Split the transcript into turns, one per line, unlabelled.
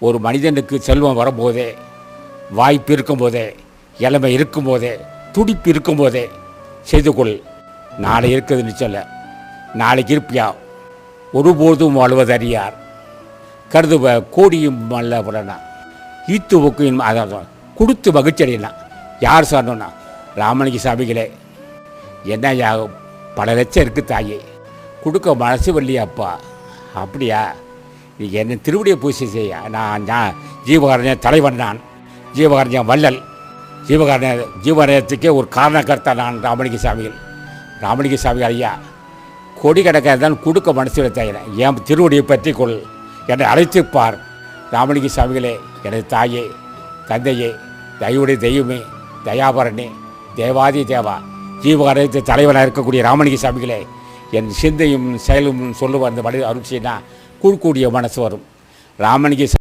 ஒரு மனிதனுக்கு செல்வம் வரும்போதே, வாய்ப்பு இருக்கும்போதே, இளமை இருக்கும்போதே, துடிப்பு இருக்கும்போதே செய்து கொள். நாளை இருக்குதுன்னு சொல்ல, நாளைக்கு இருப்பியா? ஒருபோதும் வாழ்வதறியார் கருதுவ கோடியும் அல்ல புறனா ஈத்து ஒக்கையும் அதான் கொடுத்து மகிழ்ச்சியடையினா. யார் சொன்னோன்னா ராமலிங்க சாமிகளே, என்ன பல லட்சம் இருக்குது தாயே, கொடுக்க மனசு வரலையாப்பா. அப்படியா? நீங்கள் என்ன திருவடியை பூஜை செய்ய. நான் ஜீவகாரணிய தலைவன், நான் ஜீவகாரணிய வள்ளல், ஜீவகாரணத்துக்கே ஒரு காரணக்கர்த்தா நான் ராமலிங்க சாமிகள். ராமலிங்க சாமிகள் ஐயா, கொடி கிடக்காதான் கொடுக்க மனசு தாயினேன். என் திருவடியை பற்றி கொள், என்னை அழைத்துப்பார். ராமலிங்க சாமிகளே, எனது தாயே, தந்தையே, தயவுடைய தெய்வமே, தயாபரணே, தேவாதி தேவா, ஜீவகாரணத்து தலைவனாக இருக்கக்கூடிய ராமலிங்க சாமிகளே, என் சிந்தையும் செயலும் சொல்லுவார். அந்த வழி அருட்சினா கூடக்கூடிய மனசு வரும். ராமலிங்க